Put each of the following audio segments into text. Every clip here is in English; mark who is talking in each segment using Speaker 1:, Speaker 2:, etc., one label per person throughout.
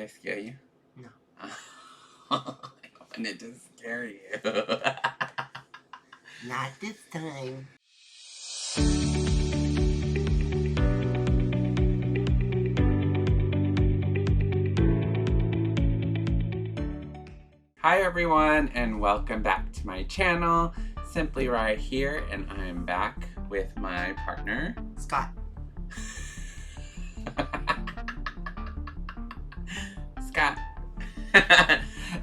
Speaker 1: scare you?
Speaker 2: No.
Speaker 1: I wanted to scare you.
Speaker 2: Not this time.
Speaker 1: Hi everyone, and welcome back to my channel. Simply Rye here, and I'm back with my partner,
Speaker 2: Scott.
Speaker 1: Scott.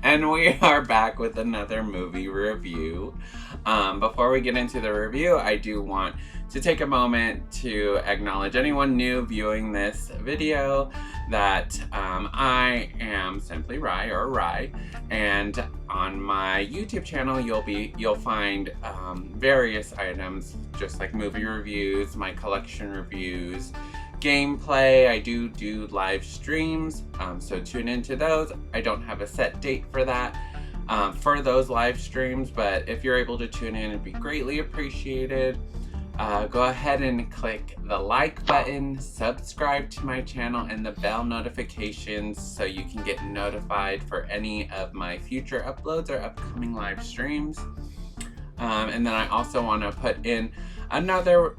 Speaker 1: And we are back with another movie review. Before we get into the review, I do want to take a moment to acknowledge anyone new viewing this video that I am Simply Rye, or Rye, and on my YouTube channel you'll find various items just like movie reviews, my collection reviews, gameplay. I do live streams, so tune into those. I don't have a set date for that for those live streams, but if you're able to tune in, it'd be greatly appreciated. Go ahead and click the like button, subscribe to my channel, and the bell notifications so you can get notified for any of my future uploads or upcoming live streams. And then I also want to put in another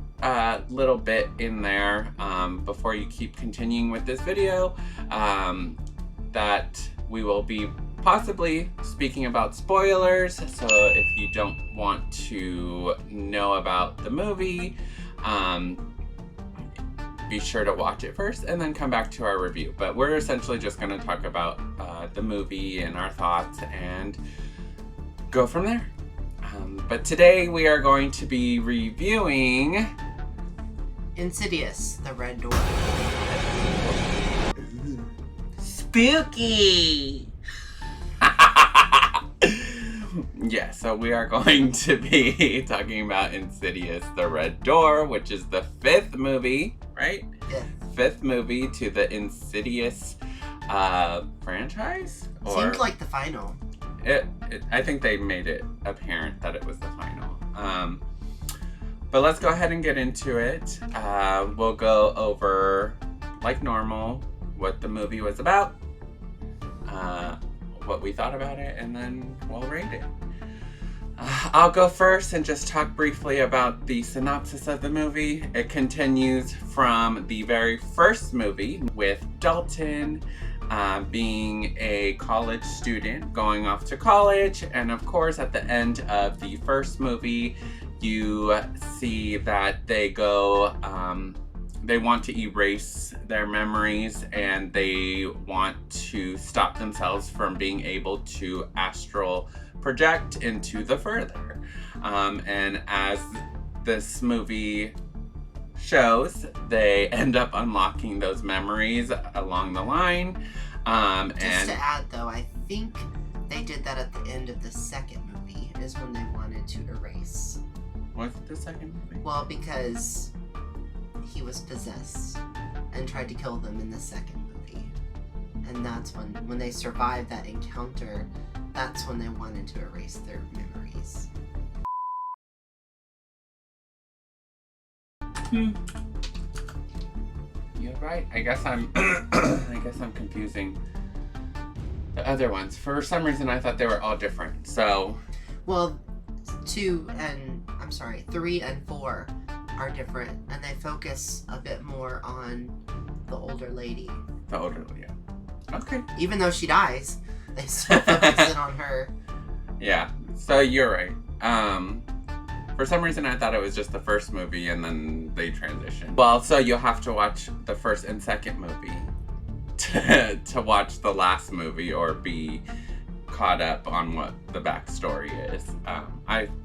Speaker 1: little bit in there before you keep continuing with this video, that we will be possibly speaking about spoilers, so if you don't want to know about the movie, be sure to watch it first and then come back to our review. But we're essentially just going to talk about the movie and our thoughts and go from there. But today we are going to be reviewing
Speaker 2: Insidious, the Red Door.
Speaker 1: Spooky! Yeah, so we are going to be talking about Insidious, the Red Door, which is the fifth movie, right?
Speaker 2: Yeah.
Speaker 1: Fifth movie to the Insidious franchise?
Speaker 2: Seemed like the final.
Speaker 1: I think they made it apparent that it was the final. But let's go ahead and get into it. We'll go over, like normal, what the movie was about, what we thought about it, and then we'll rate it. I'll go first and just talk briefly about the synopsis of the movie. It continues from the very first movie with Dalton being a college student going off to college, and of course at the end of the first movie you see that they go they want to erase their memories, and they want to stop themselves from being able to astral project into the further. And as this movie shows, they end up unlocking those memories along the line.
Speaker 2: Just to add though, I think they did that at the end of the second movie, is when they wanted to erase.
Speaker 1: What's the second movie?
Speaker 2: Well, because he was possessed and tried to kill them in the second movie. And that's when they survived that encounter, that's when they wanted to erase their memories.
Speaker 1: You're right. I guess I'm confusing the other ones. For some reason I thought they were all different. So,
Speaker 2: well, 3 and 4 are different, and they focus a bit more on the older lady.
Speaker 1: The older lady, yeah. Okay.
Speaker 2: Even though she dies, they still focus in on her.
Speaker 1: Yeah, so you're right. For some reason I thought it was just the first movie and then they transitioned. Well, so you'll have to watch the first and second movie to watch the last movie or be caught up on what the backstory is.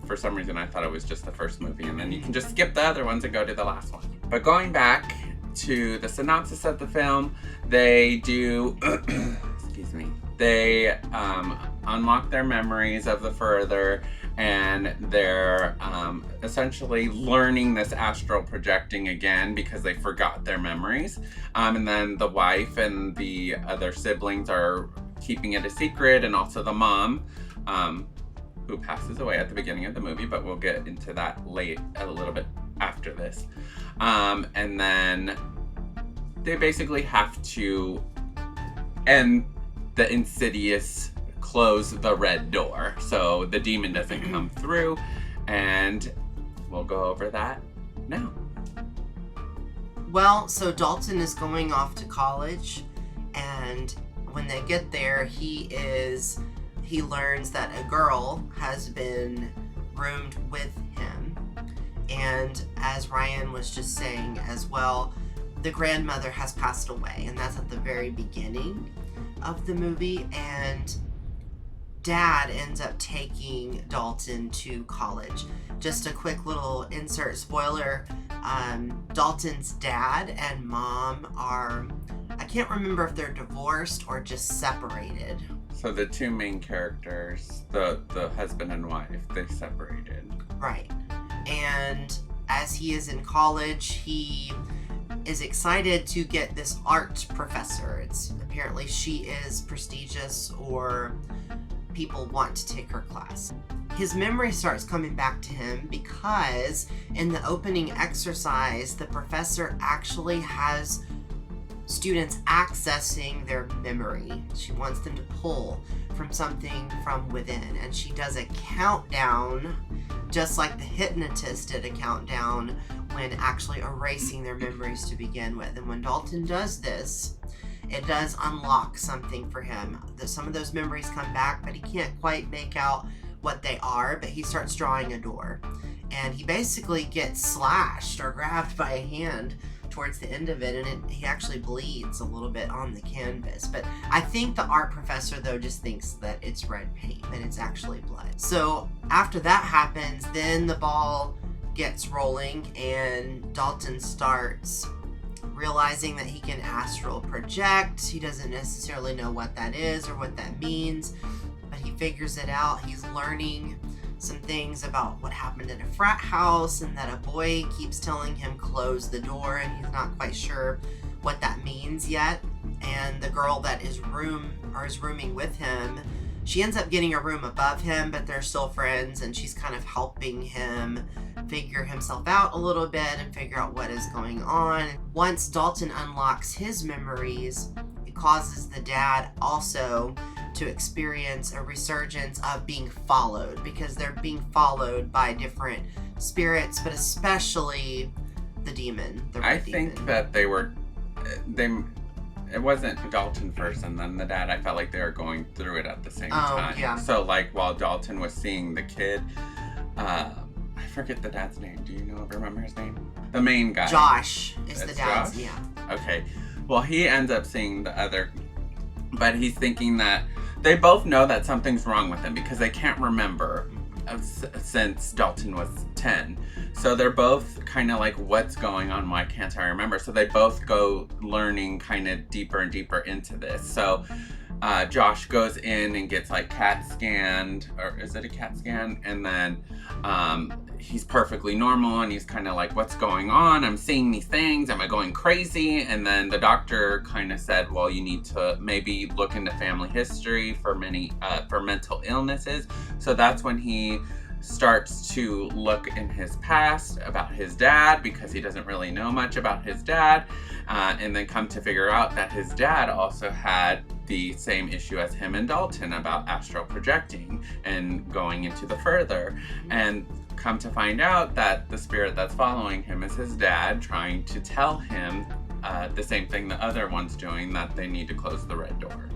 Speaker 1: For some reason I thought it was just the first movie, and then you can just skip the other ones and go to the last one. But going back to the synopsis of the film, they do excuse me, they unlock their memories of the further, and they're essentially learning this astral projecting again because they forgot their memories. And then the wife and the other siblings are keeping it a secret, and also the mom, who passes away at the beginning of the movie, but we'll get into that a little bit after this. And then they basically have to and the Insidious close the red door so the demon doesn't come through, and we'll go over that now.
Speaker 2: Well, so Dalton is going off to college, and when they get there, he learns that a girl has been roomed with him. And as Ryan was just saying as well, the grandmother has passed away, and that's at the very beginning of the movie. And Dad ends up taking Dalton to college. Just a quick little insert spoiler, Dalton's dad and mom are, I can't remember if they're divorced or just separated.
Speaker 1: So the two main characters, the husband and wife, they separated.
Speaker 2: Right. And as he is in college, he is excited to get this art professor. It's apparently she is prestigious, or people want to take her class. His memory starts coming back to him because in the opening exercise, the professor actually has students accessing their memory. She wants them to pull from something from within, and she does a countdown, just like the hypnotist did a countdown when actually erasing their memories to begin with. And when Dalton does this, it does unlock something for him. Some of those memories come back, but he can't quite make out what they are, but he starts drawing a door. And he basically gets slashed or grabbed by a hand towards the end of it, and he actually bleeds a little bit on the canvas. But I think the art professor, though, just thinks that it's red paint, but it's actually blood. So after that happens, then the ball gets rolling, and Dalton starts realizing that he can astral project. He doesn't necessarily know what that is or what that means, but he figures it out. He's learning some things about what happened in a frat house, and that a boy keeps telling him close the door, and he's not quite sure what that means yet. And the girl that is rooming with him, she ends up getting a room above him, but they're still friends, and she's kind of helping him figure himself out a little bit and figure out what is going on. Once Dalton unlocks his memories, it causes the dad also to experience a resurgence of being followed, because they're being followed by different spirits, but especially the demon, the red demon.
Speaker 1: I think that it wasn't Dalton first and then the dad. I felt like they were going through it at the same time.
Speaker 2: Yeah.
Speaker 1: So like while Dalton was seeing the kid, I forget the dad's name. Do you remember his name? The main guy.
Speaker 2: Josh is the dad's,
Speaker 1: Josh?
Speaker 2: yeah.
Speaker 1: Okay. Well, he ends up seeing the other, but he's thinking that they both know that something's wrong with him because they can't remember since Dalton was 10. So they're both kind of like, what's going on? Why can't I remember? So they both go learning kind of deeper and deeper into this. So Josh goes in and gets like CAT scanned, or is it a CAT scan? And then he's perfectly normal, and he's kind of like, what's going on? I'm seeing these things. Am I going crazy? And then the doctor kind of said, well, you need to maybe look into family history for mental illnesses. So that's when he starts to look in his past about his dad, because he doesn't really know much about his dad, and then come to figure out that his dad also had the same issue as him and Dalton about astral projecting and going into the further, and come to find out that the spirit that's following him is his dad, trying to tell him the same thing the other one's doing, that they need to close the red door.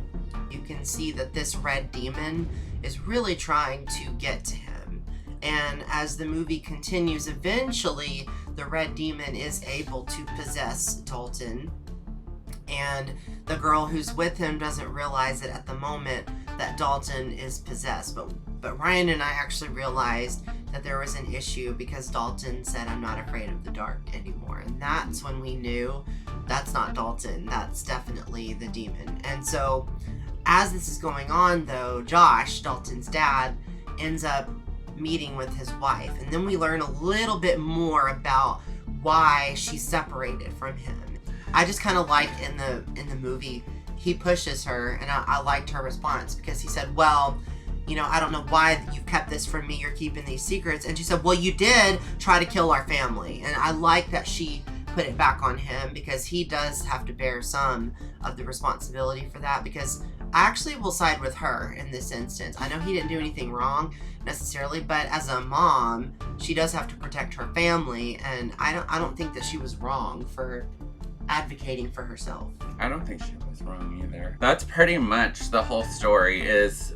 Speaker 2: You can see that this red demon is really trying to get to him. And as the movie continues, eventually the red demon is able to possess Dalton. And the girl who's with him doesn't realize it at the moment that Dalton is possessed. But Ryan and I actually realized that there was an issue because Dalton said, I'm not afraid of the dark anymore. And that's when we knew that's not Dalton. That's definitely the demon. And so as this is going on, though, Josh, Dalton's dad, ends up meeting with his wife. And then we learn a little bit more about why she's separated from him. I just kind of liked in the movie, he pushes her, and I liked her response, because he said, well, I don't know why you've kept this from me. You're keeping these secrets. And she said, well, you did try to kill our family. And I like that she put it back on him, because he does have to bear some of the responsibility for that, because I actually will side with her in this instance. I know he didn't do anything wrong necessarily, but as a mom, she does have to protect her family, and I don't think that she was wrong for advocating for herself.
Speaker 1: I don't think she was wrong either. That's pretty much the whole story. Is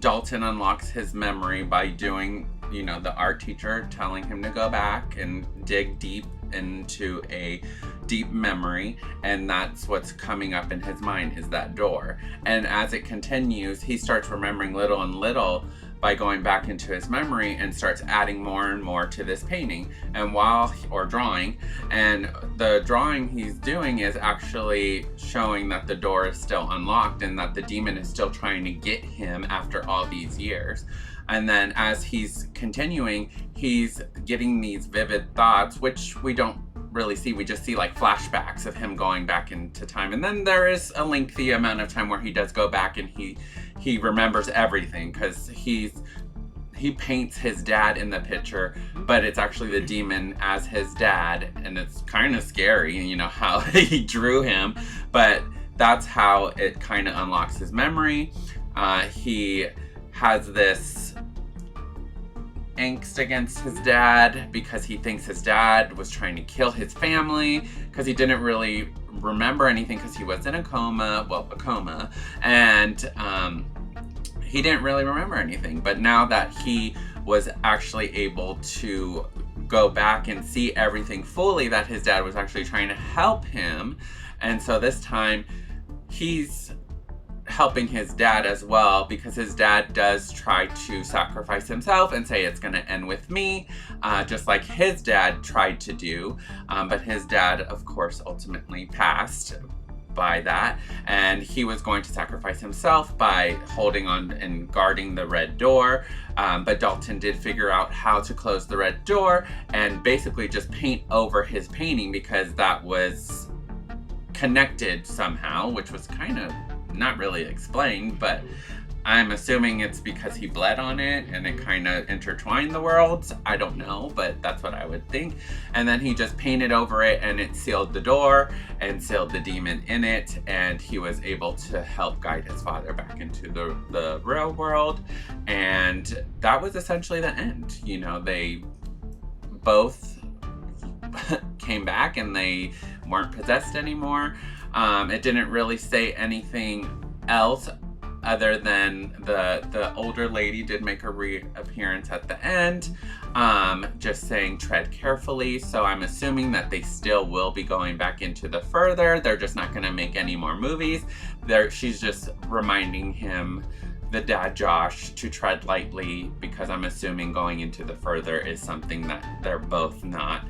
Speaker 1: Dalton unlocks his memory by doing, the art teacher telling him to go back and dig deep into a deep memory, and that's what's coming up in his mind, is that door. And as it continues, he starts remembering little and little by going back into his memory, and starts adding more and more to this painting or drawing. And the drawing he's doing is actually showing that the door is still unlocked and that the demon is still trying to get him after all these years. And then as he's continuing, he's getting these vivid thoughts, which we don't really see. We just see like flashbacks of him going back into time. And then there is a lengthy amount of time where he does go back and he remembers everything, because he paints his dad in the picture, but it's actually the demon as his dad, and it's kind of scary, how he drew him, but that's how it kind of unlocks his memory. He has this angst against his dad because he thinks his dad was trying to kill his family, because he didn't really remember anything because he was in a coma, and he didn't really remember anything. But now that he was actually able to go back and see everything fully, that his dad was actually trying to help him, and so this time he's helping his dad as well, because his dad does try to sacrifice himself and say it's going to end with me, just like his dad tried to do, but his dad, of course, ultimately passed by that, and he was going to sacrifice himself by holding on and guarding the red door, but Dalton did figure out how to close the red door and basically just paint over his painting, because that was connected somehow, which was kind of not really explained, but I'm assuming it's because he bled on it and it kind of intertwined the worlds. I don't know, but that's what I would think. And then he just painted over it, and it sealed the door and sealed the demon in it, and he was able to help guide his father back into the real world. And that was essentially the end. They both came back and they weren't possessed anymore. It didn't really say anything else other than the older lady did make a reappearance at the end, just saying tread carefully. So I'm assuming that they still will be going back into the further. They're just not going to make any more movies. She's just reminding him, the dad Josh, to tread lightly, because I'm assuming going into the further is something that they're both not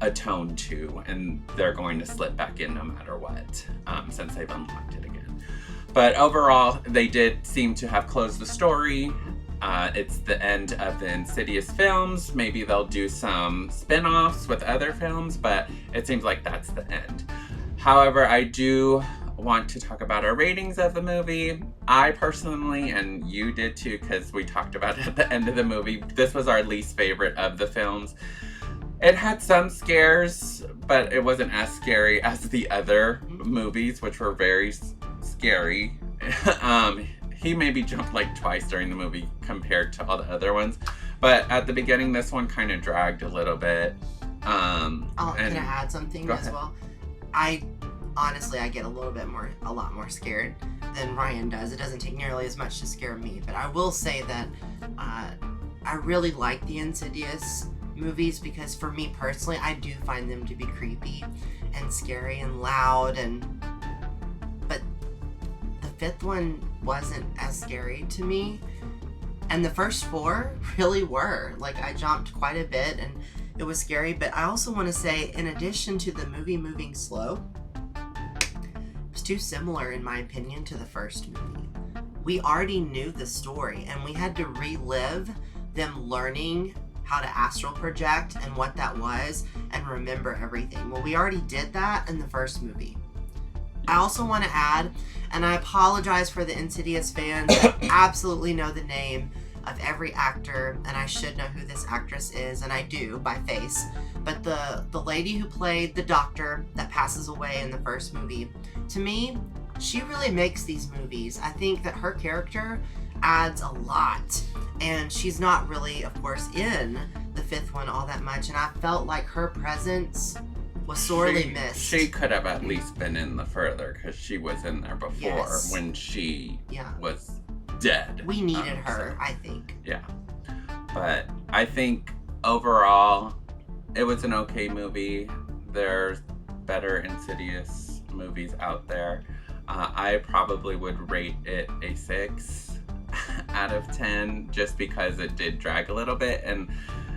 Speaker 1: attuned to, and they're going to slip back in no matter what, since they've unlocked it again. But overall, they did seem to have closed the story. It's the end of the Insidious films. Maybe they'll do some spin-offs with other films, but it seems like that's the end. However, I do want to talk about our ratings of the movie. I personally, and you did too, because we talked about it at the end of the movie, this was our least favorite of the films. It had some scares, but it wasn't as scary as the other movies, which were very scary. He maybe jumped like twice during the movie compared to all the other ones, but at the beginning, this one kind of dragged a little bit.
Speaker 2: Can I add something as well? I get a lot more scared than Ryan does. It doesn't take nearly as much to scare me, but I will say that I really like the Insidious movies, because for me personally, I do find them to be creepy and scary and loud, but the fifth one wasn't as scary to me, and the first four really were. Like, I jumped quite a bit and it was scary. But I also want to say, in addition to the movie moving slow, it was too similar, in my opinion, to the first movie. We already knew the story, and we had to relive them learning how to astral project and what that was, and remember everything. Well, we already did that in the first movie. I also want to add, and I apologize for the Insidious fans that absolutely know the name, of every actor, and I should know who this actress is, and I do by face, but the lady who played the doctor that passes away in the first movie, to me, she really makes these movies. I think that her character adds a lot, and she's not really, of course, in the fifth one all that much, and I felt like her presence was sorely missed.
Speaker 1: She could have at least been in the further, because she was in there before when she was dead.
Speaker 2: We needed her, I think.
Speaker 1: Yeah. But I think overall, it was an okay movie. There's better Insidious movies out there. I probably would rate it a 6 out of 10 just because it did drag a little bit and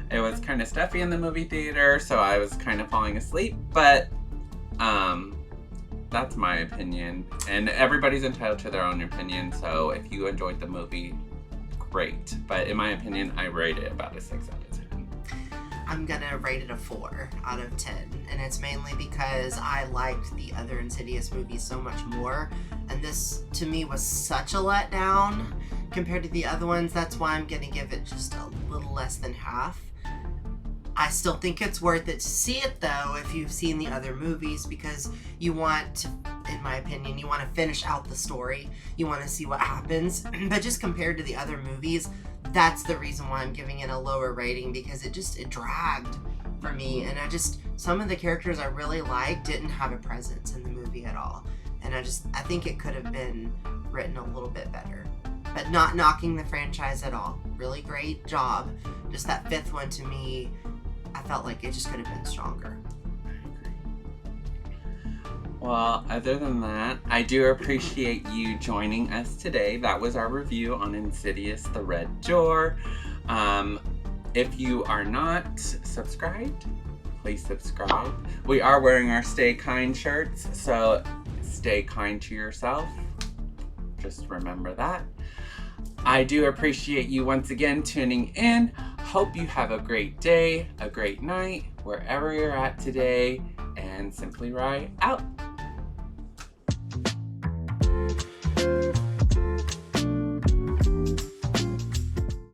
Speaker 1: it was kind of stuffy in the movie theater, so I was kind of falling asleep. But that's my opinion, and everybody's entitled to their own opinion, so if you enjoyed the movie, great. But in my opinion, I rate it about a 6 out of 10.
Speaker 2: I'm gonna rate it a 4 out of 10, and it's mainly because I liked the other Insidious movies so much more, and this to me was such a letdown compared to the other ones. That's why I'm gonna give it just a little less than half. I still think it's worth it to see it though if you've seen the other movies, because you want to, in my opinion, you want to finish out the story. You want to see what happens. But just compared to the other movies, that's the reason why I'm giving it a lower rating, because it dragged for me, and some of the characters I really liked didn't have a presence in the movie at all. And I think it could have been written a little bit better. But not knocking the franchise at all. Really great job. Just that fifth one, to me, I felt like it just could have been stronger.
Speaker 1: Well, other than that, I do appreciate you joining us today. That was our review on Insidious the Red Door. If you are not subscribed, please subscribe. We are wearing our Stay Kind shirts, so stay kind to yourself. Just remember that. I do appreciate you once again tuning in. Hope you have a great day, a great night, wherever you're at today, and Simply Rye out.